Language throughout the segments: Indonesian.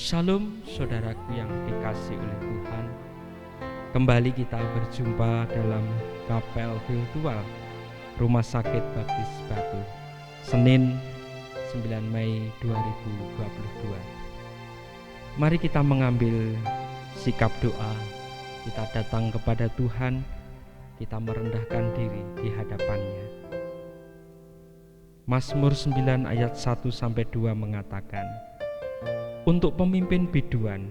Shalom saudaraku yang dikasihi oleh Tuhan. Kembali kita berjumpa dalam kapel virtual Rumah Sakit Baptis Batu, Senin 9 Mei 2022. Mari kita mengambil sikap doa. Kita datang kepada Tuhan, kita merendahkan diri di hadapannya. Mazmur 9 ayat 1-2 mengatakan, untuk pemimpin biduan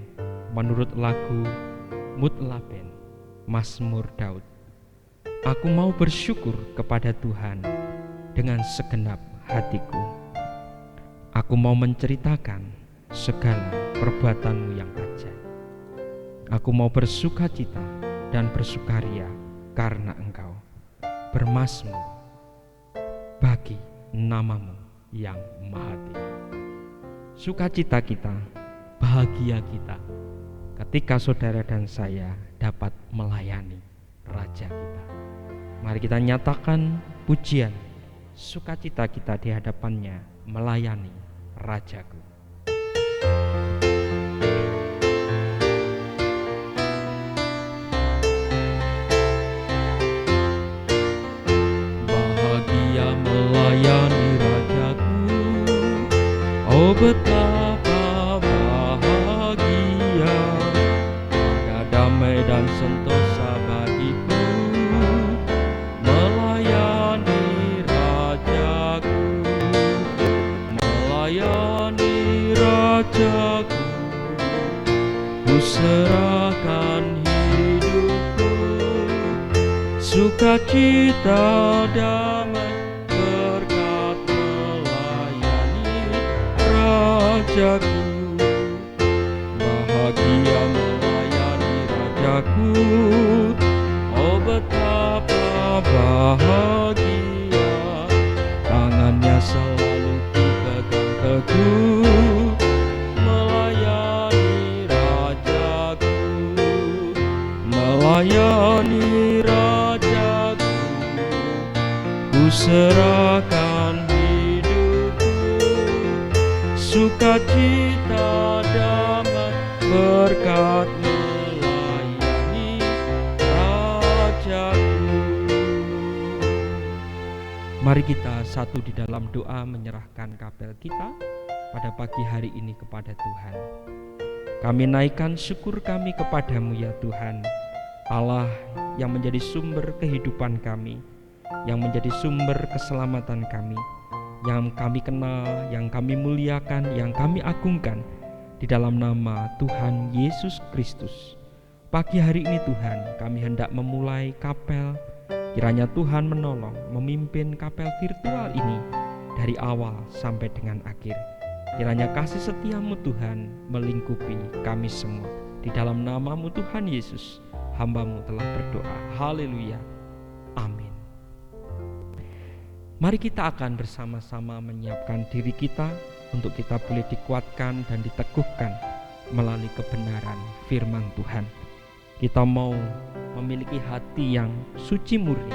menurut lagu Mutlaben, Mazmur Daud. Aku mau bersyukur kepada Tuhan dengan segenap hatiku. Aku mau menceritakan segala perbuatanmu yang ajaib. Aku mau bersukacita dan bersukaria karena Engkau bermazmur bagi namamu yang maha tinggi. Sukacita kita, bahagia kita ketika saudara dan saya dapat melayani Raja kita. Mari kita nyatakan pujian, sukacita kita di hadapannya melayani Rajaku. Bahagia melayani Rajaku, oh betapa bahagia, ada damai dan sentosa bagiku melayani Rajaku, melayani Rajaku. Ku serahkan hidupku, sukacita damai berkat melayani Rajaku. Bahagia melayani Rajaku, oh betapa bahagia, tangannya selalu ku pegang teguh, melayani Rajaku, melayani Rajaku. Ku serahkan hidupku, sukacita damai berkat melayani Rajaku. Mari kita satu di dalam doa menyerahkan kapel kita pada pagi hari ini kepada Tuhan. Kami naikkan syukur kami kepadamu ya Tuhan, Allah yang menjadi sumber kehidupan kami, yang menjadi sumber keselamatan kami, yang kami kenal, yang kami muliakan, yang kami agungkan di dalam nama Tuhan Yesus Kristus. Pagi hari ini Tuhan, kami hendak memulai kapel. Kiranya Tuhan menolong memimpin kapel virtual ini dari awal sampai dengan akhir. Kiranya kasih setiamu Tuhan melingkupi kami semua. Di dalam namamu Tuhan Yesus, hamba-Mu telah berdoa. Haleluya. Amin. Mari kita akan bersama-sama menyiapkan diri kita untuk kita boleh dikuatkan dan diteguhkan melalui kebenaran firman Tuhan. Kita mau memiliki hati yang suci murni,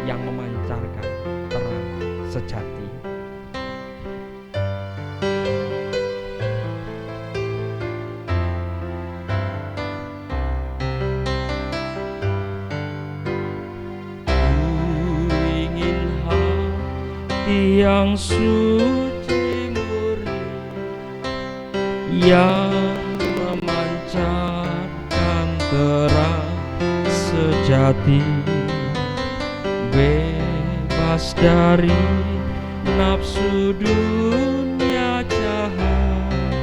yang memancarkan terang sejati. Yang suci murni, yang memancarkan terang sejati, bebas dari nafsu dunia jahat,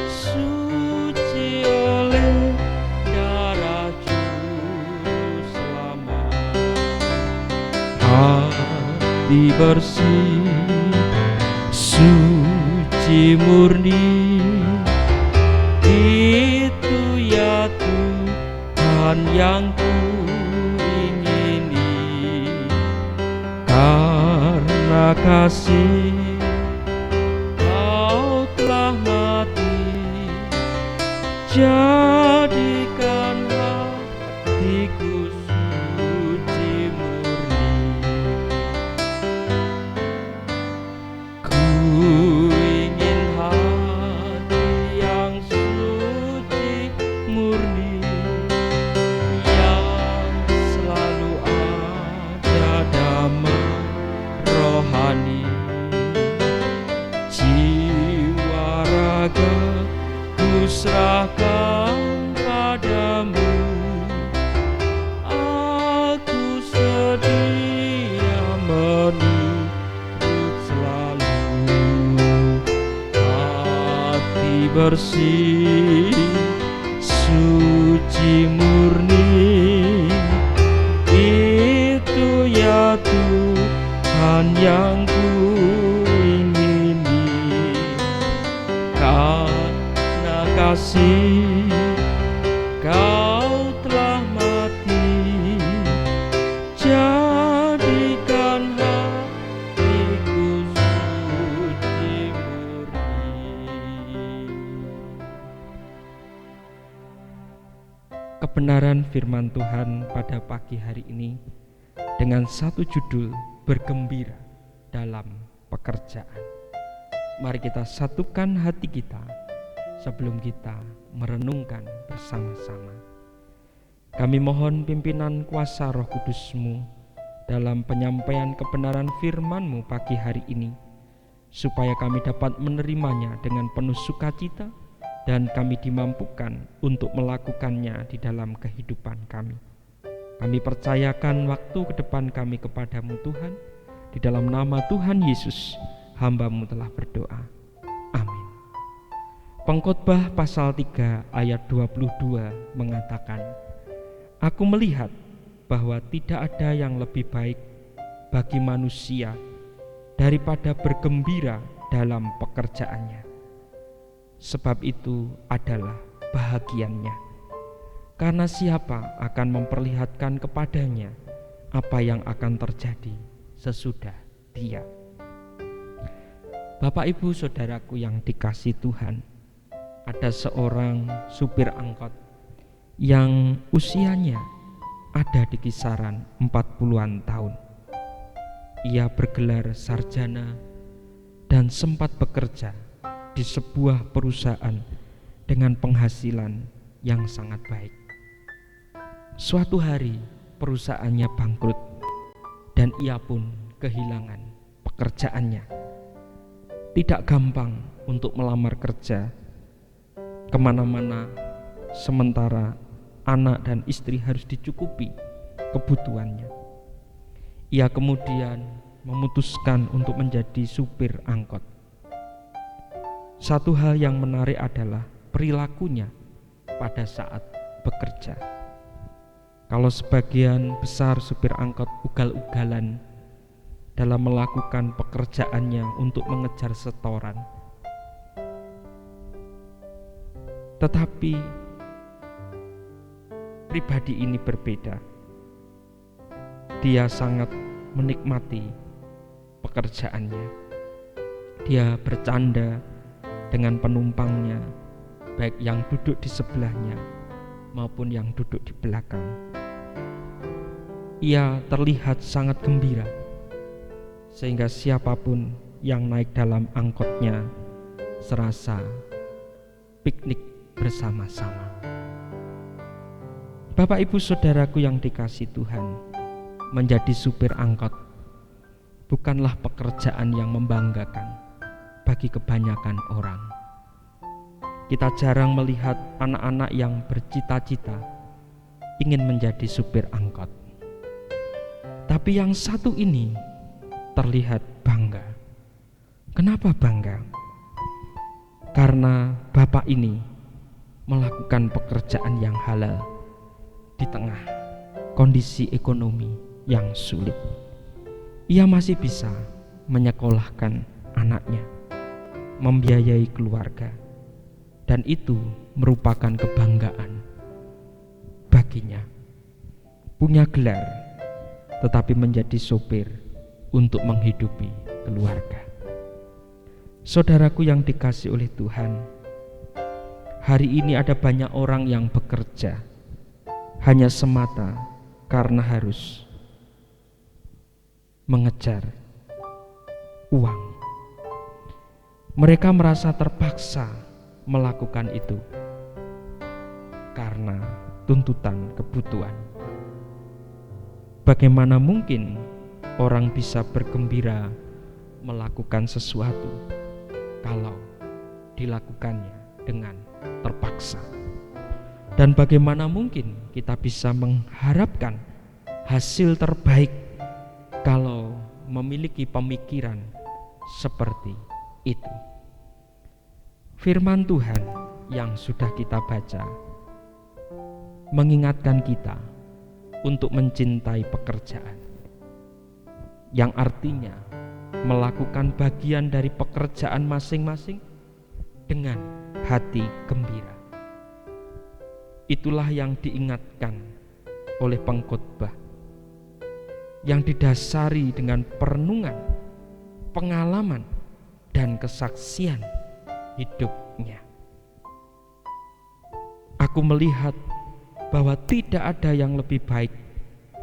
suci oleh darah Juru Selamat. Hati bersih, suci murni, itu ya Tuhan yang ku ingini. Karena kasih Kau telah mati, jadikan hatiku suci murni. Ku ingin hati yang serahkan padamu, aku sedia menurut selalu. Hati bersih, suci murni, itu ya Tuhan yang ku ingini. Karena kasih Kau telah mati, jadikan hatiku suci murni. Kebenaran firman Tuhan pada pagi hari ini dengan satu judul, bergembira dalam pekerjaan. Mari kita satukan hati kita sebelum kita merenungkan bersama-sama. Kami mohon pimpinan kuasa Roh Kudus-Mu dalam penyampaian kebenaran firman-Mu pagi hari ini, supaya kami dapat menerimanya dengan penuh sukacita dan kami dimampukan untuk melakukannya di dalam kehidupan kami. Kami percayakan waktu ke depan kami kepadamu Tuhan. Di dalam nama Tuhan Yesus, hamba-Mu telah berdoa. Amin. Pengkhotbah pasal 3 ayat 22 mengatakan, Aku melihat bahwa tidak ada yang lebih baik bagi manusia daripada bergembira dalam pekerjaannya. Sebab itu adalah bahagiannya. Karena siapa akan memperlihatkan kepadanya apa yang akan terjadi sesudah dia. Bapak, Ibu, Saudaraku yang dikasihi Tuhan, ada seorang supir angkot yang usianya ada di kisaran 40-an tahun. Ia bergelar sarjana dan sempat bekerja di sebuah perusahaan dengan penghasilan yang sangat baik. Suatu hari perusahaannya bangkrut dan ia pun kehilangan pekerjaannya. Tidak gampang untuk melamar kerja kemana-mana, sementara anak dan istri harus dicukupi kebutuhannya. Ia kemudian memutuskan untuk menjadi supir angkot. Satu hal yang menarik adalah perilakunya pada saat bekerja. Kalau sebagian besar supir angkot ugal-ugalan dalam melakukan pekerjaannya untuk mengejar setoran, tetapi pribadi ini berbeda. Dia sangat menikmati pekerjaannya. Dia bercanda dengan penumpangnya, baik yang duduk di sebelahnya maupun yang duduk di belakang. Ia terlihat sangat gembira, sehingga siapapun yang naik dalam angkotnya serasa piknik bersama-sama. Bapak, Ibu, Saudaraku yang dikasihi Tuhan, menjadi supir angkot bukanlah pekerjaan yang membanggakan bagi kebanyakan orang. Kita jarang melihat anak-anak yang bercita-cita ingin menjadi supir angkot. Tapi yang satu ini terlihat bangga. Kenapa bangga? Karena bapak ini melakukan pekerjaan yang halal di tengah kondisi ekonomi yang sulit. Ia masih bisa menyekolahkan anaknya, membiayai keluarga, dan itu merupakan kebanggaan baginya. Punya gelar, tetapi menjadi sopir untuk menghidupi keluarga. Saudaraku yang dikasihi oleh Tuhan, hari ini ada banyak orang yang bekerja hanya semata karena harus mengejar uang. Mereka merasa terpaksa melakukan itu karena tuntutan kebutuhan. Bagaimana mungkin orang bisa bergembira melakukan sesuatu kalau dilakukannya dengan terpaksa. Dan bagaimana mungkin kita bisa mengharapkan hasil terbaik kalau memiliki pemikiran seperti itu? Firman Tuhan yang sudah kita baca mengingatkan kita untuk mencintai pekerjaan, yang artinya melakukan bagian dari pekerjaan masing-masing dengan hati gembira. Itulah yang diingatkan oleh pengkhotbah, yang didasari dengan perenungan, pengalaman, dan kesaksian hidupnya. Aku melihat bahwa tidak ada yang lebih baik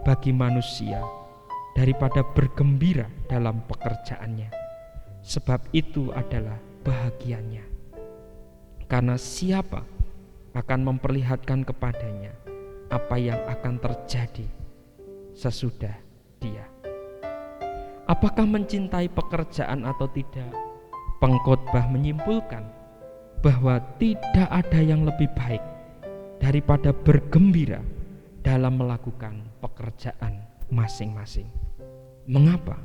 bagi manusia daripada bergembira dalam pekerjaannya, sebab itu adalah bahagianya. Karena siapa akan memperlihatkan kepadanya apa yang akan terjadi sesudah dia. Apakah mencintai pekerjaan atau tidak? Pengkhotbah menyimpulkan bahwa tidak ada yang lebih baik daripada bergembira dalam melakukan pekerjaan masing-masing. Mengapa?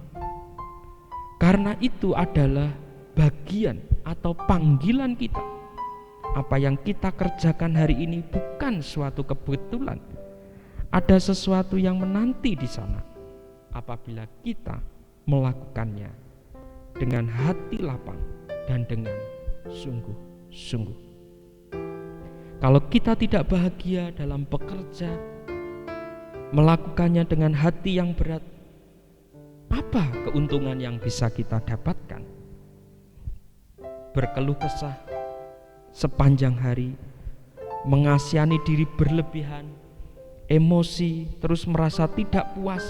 Karena itu adalah bagian atau panggilan kita. Apa yang kita kerjakan hari ini bukan suatu kebetulan. Ada sesuatu yang menanti di sana apabila kita melakukannya dengan hati lapang dan dengan sungguh-sungguh. Kalau kita tidak bahagia dalam bekerja, melakukannya dengan hati yang berat, apa keuntungan yang bisa kita dapatkan? Berkeluh kesah sepanjang hari, mengasihani diri berlebihan, emosi, terus merasa tidak puas,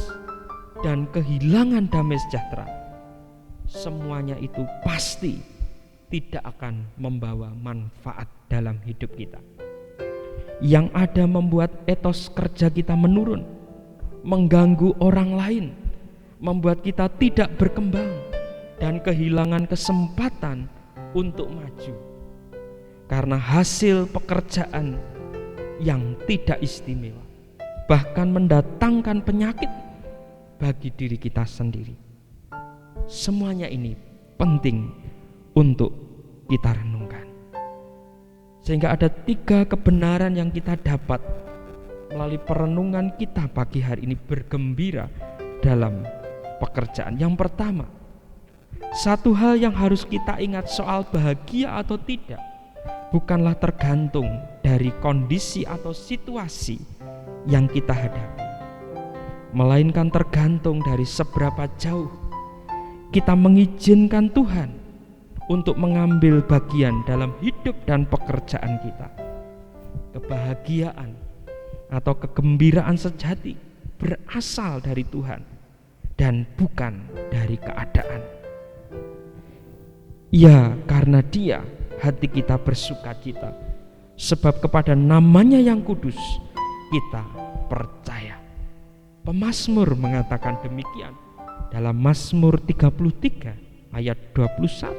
dan kehilangan damai sejahtera. Semuanya itu pasti tidak akan membawa manfaat dalam hidup kita. Yang ada membuat etos kerja kita menurun, mengganggu orang lain, membuat kita tidak berkembang dan kehilangan kesempatan untuk maju. Karena hasil pekerjaan yang tidak istimewa, bahkan mendatangkan penyakit bagi diri kita sendiri. Semuanya ini penting untuk kita renungkan. Sehingga ada 3 kebenaran yang kita dapat melalui perenungan kita pagi hari ini bergembira dalam pekerjaan. Yang pertama, satu hal yang harus kita ingat soal bahagia atau tidak bukanlah tergantung dari kondisi atau situasi yang kita hadapi, melainkan tergantung dari seberapa jauh kita mengizinkan Tuhan untuk mengambil bagian dalam hidup dan pekerjaan kita. Kebahagiaan atau kegembiraan sejati berasal dari Tuhan dan bukan dari keadaan. Ya, karena Dia hati kita bersukacita, sebab kepada namanya yang kudus kita percaya. Pemazmur mengatakan demikian dalam Mazmur 33 ayat 21.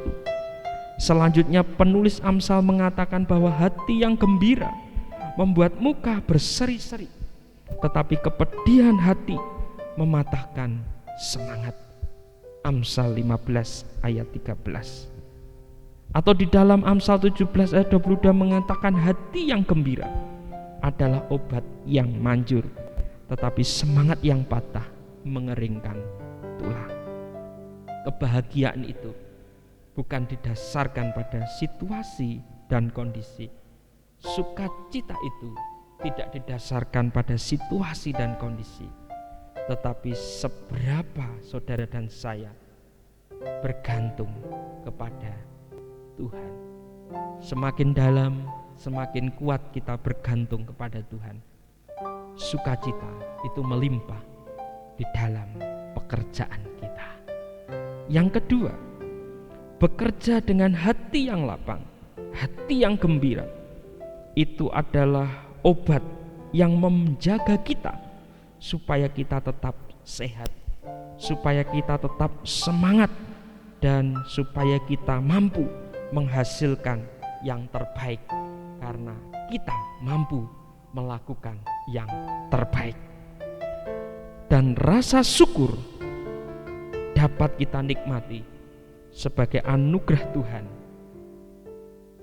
Selanjutnya penulis Amsal mengatakan bahwa hati yang gembira membuat muka berseri-seri, tetapi kepedihan hati mematahkan semangat. Amsal 15 ayat 13. Atau di dalam Amsal 17 ayat 22 mengatakan hati yang gembira adalah obat yang manjur, tetapi semangat yang patah mengeringkan tulang. Kebahagiaan itu bukan didasarkan pada situasi dan kondisi. Sukacita itu tidak didasarkan pada situasi dan kondisi, tetapi seberapa saudara dan saya bergantung kepada Tuhan. Semakin dalam, semakin kuat kita bergantung kepada Tuhan, sukacita itu melimpah di dalam pekerjaan kita. Yang kedua, bekerja dengan hati yang lapang, hati yang gembira, itu adalah obat yang menjaga kita supaya kita tetap sehat, supaya kita tetap semangat, dan supaya kita mampu menghasilkan yang terbaik karena kita mampu melakukan yang terbaik. Dan rasa syukur dapat kita nikmati sebagai anugerah Tuhan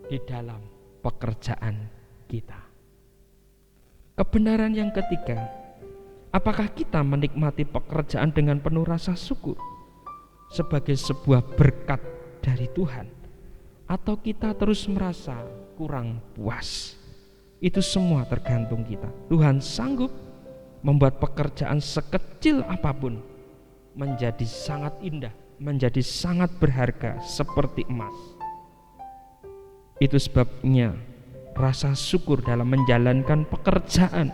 di dalam pekerjaan kita. Kebenaran yang ketiga, apakah kita menikmati pekerjaan dengan penuh rasa syukur sebagai sebuah berkat dari Tuhan, atau kita terus merasa kurang puas? Itu semua tergantung kita. Tuhan sanggup membuat pekerjaan sekecil apapun menjadi sangat indah, menjadi sangat berharga seperti emas. Itu sebabnya rasa syukur dalam menjalankan pekerjaan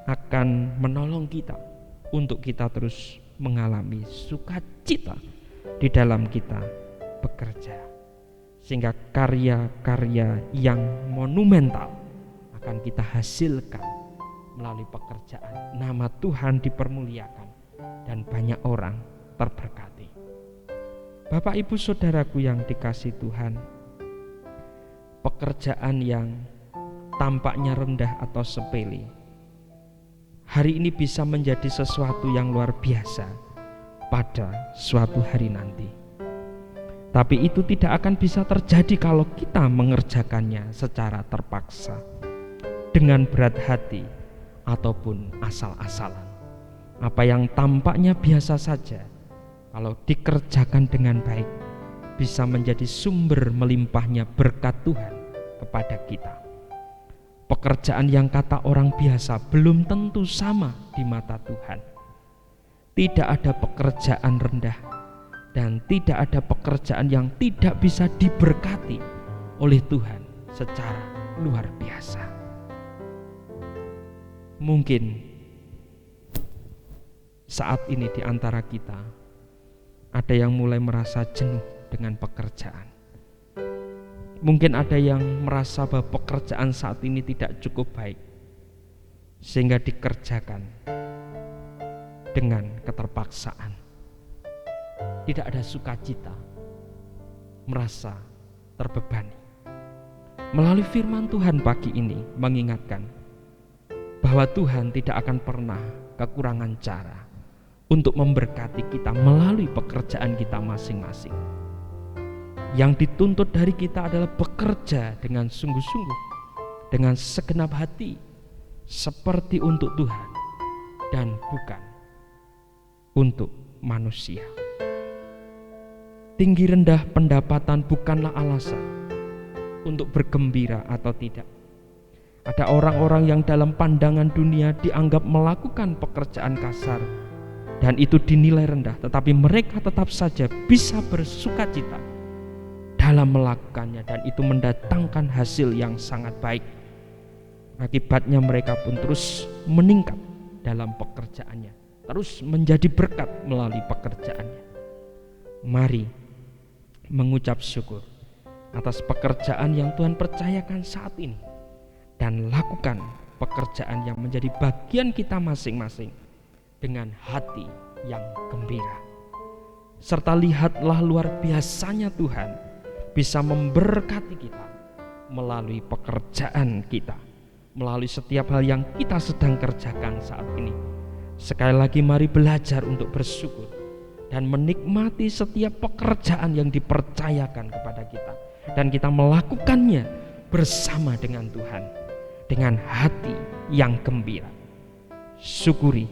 akan menolong kita untuk kita terus mengalami sukacita di dalam kita bekerja, sehingga karya-karya yang monumental akan kita hasilkan melalui pekerjaan. Nama Tuhan dipermuliakan dan banyak orang terberkati. Bapak, Ibu, Saudaraku yang dikasihi Tuhan, pekerjaan yang tampaknya rendah atau sepele hari ini bisa menjadi sesuatu yang luar biasa pada suatu hari nanti. Tapi itu tidak akan bisa terjadi kalau kita mengerjakannya secara terpaksa, dengan berat hati ataupun asal-asalan. Apa yang tampaknya biasa saja, kalau dikerjakan dengan baik, bisa menjadi sumber melimpahnya berkat Tuhan kepada kita. Pekerjaan yang kata orang biasa belum tentu sama di mata Tuhan. Tidak ada pekerjaan rendah dan tidak ada pekerjaan yang tidak bisa diberkati oleh Tuhan secara luar biasa. Mungkin saat ini di antara kita ada yang mulai merasa jenuh dengan pekerjaan. Mungkin ada yang merasa bahwa pekerjaan saat ini tidak cukup baik, sehingga dikerjakan dengan keterpaksaan. Tidak ada sukacita, merasa terbebani. Melalui firman Tuhan pagi ini mengingatkan bahwa Tuhan tidak akan pernah kekurangan cara untuk memberkati kita melalui pekerjaan kita masing-masing. Yang dituntut dari kita adalah bekerja dengan sungguh-sungguh, dengan segenap hati, seperti untuk Tuhan dan bukan untuk manusia. Tinggi rendah pendapatan bukanlah alasan untuk bergembira atau tidak. Ada orang-orang yang dalam pandangan dunia dianggap melakukan pekerjaan kasar dan itu dinilai rendah, tetapi mereka tetap saja bisa bersukacita dalam melakukannya, dan itu mendatangkan hasil yang sangat baik. Akibatnya mereka pun terus meningkat dalam pekerjaannya, terus menjadi berkat melalui pekerjaannya. Mari mengucap syukur atas pekerjaan yang Tuhan percayakan saat ini, dan lakukan pekerjaan yang menjadi bagian kita masing-masing dengan hati yang gembira. Serta lihatlah luar biasanya Tuhan bisa memberkati kita melalui pekerjaan kita, melalui setiap hal yang kita sedang kerjakan saat ini. Sekali lagi mari belajar untuk bersyukur dan menikmati setiap pekerjaan yang dipercayakan kepada kita, dan kita melakukannya bersama dengan Tuhan dengan hati yang gembira. Syukuri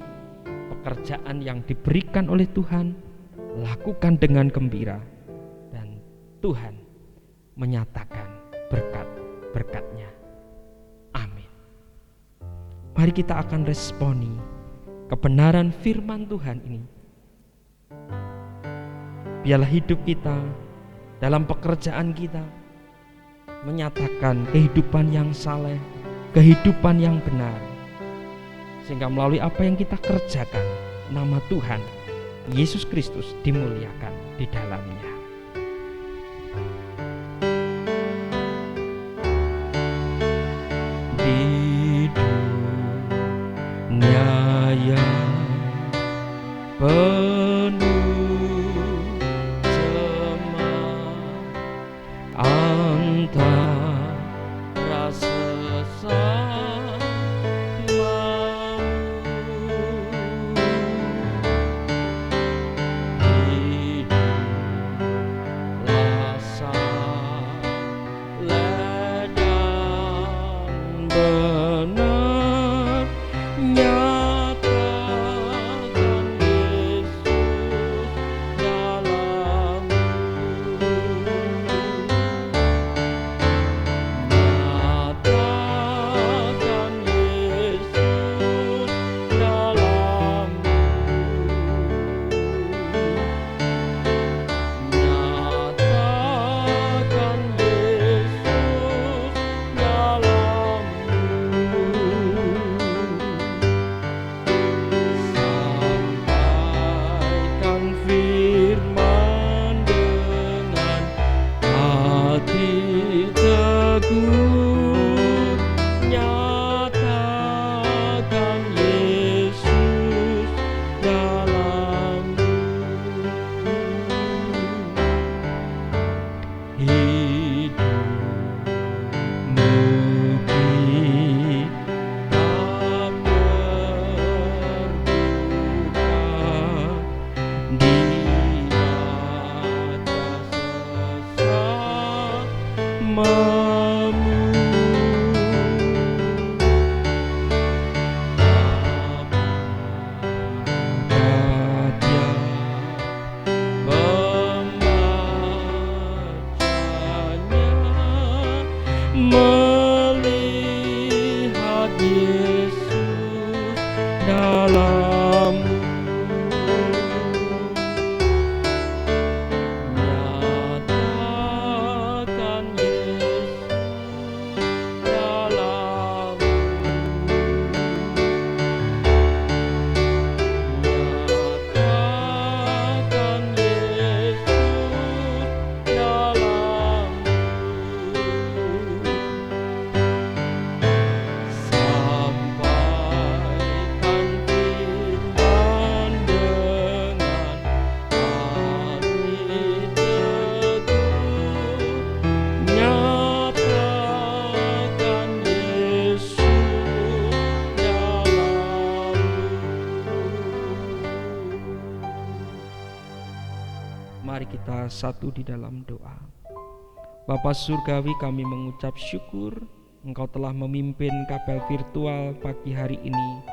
pekerjaan yang diberikan oleh Tuhan, lakukan dengan gembira, dan Tuhan menyatakan berkat-berkat-Nya. Amin. Mari kita akan responi kebenaran firman Tuhan ini. Biarlah hidup kita dalam pekerjaan kita menyatakan kehidupan yang saleh, kehidupan yang benar, sehingga melalui apa yang kita kerjakan, nama Tuhan Yesus Kristus dimuliakan di dalamnya. Di dunia yang penuh cemas antara mari kita satu di dalam doa. Bapa Surgawi, kami mengucap syukur Engkau telah memimpin kapel virtual pagi hari ini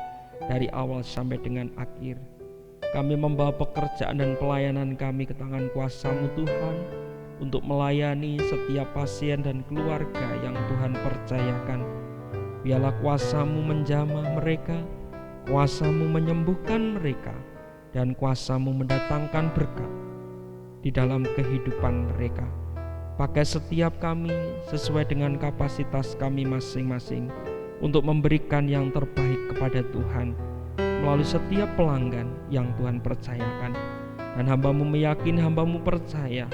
dari awal sampai dengan akhir. Kami membawa pekerjaan dan pelayanan kami ke tangan kuasa-Mu Tuhan, untuk melayani setiap pasien dan keluarga yang Tuhan percayakan. Biarlah kuasa-Mu menjamah mereka, kuasa-Mu menyembuhkan mereka, dan kuasa-Mu mendatangkan berkat di dalam kehidupan mereka. Pakai setiap kami sesuai dengan kapasitas kami masing-masing untuk memberikan yang terbaik kepada Tuhan melalui setiap pelanggan yang Tuhan percayakan. Dan hamba-Mu meyakini, hamba-Mu percaya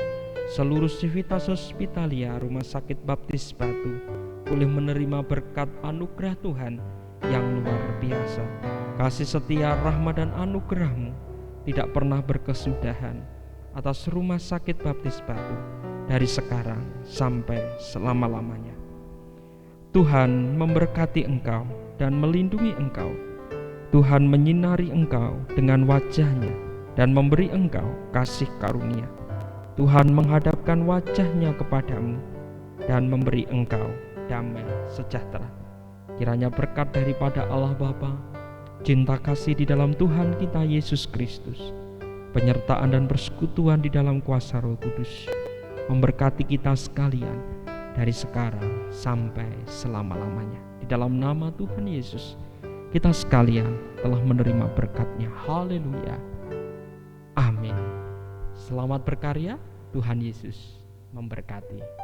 seluruh Civitas Hospitalia Rumah Sakit Baptis Batu boleh menerima berkat anugerah Tuhan yang luar biasa. Kasih setia, rahmat dan anugerah-Mu tidak pernah berkesudahan atas Rumah Sakit Baptis Batu dari sekarang sampai selama-lamanya. Tuhan memberkati engkau dan melindungi engkau. Tuhan menyinari engkau dengan wajah-Nya dan memberi engkau kasih karunia. Tuhan menghadapkan wajah-Nya kepadamu dan memberi engkau damai sejahtera. Kiranya berkat daripada Allah Bapa, cinta kasih di dalam Tuhan kita Yesus Kristus, penyertaan dan persekutuan di dalam kuasa Roh Kudus memberkati kita sekalian dari sekarang sampai selama-lamanya. Di dalam nama Tuhan Yesus, kita sekalian telah menerima berkat-Nya. Haleluya. Amin. Selamat berkarya. Tuhan Yesus memberkati.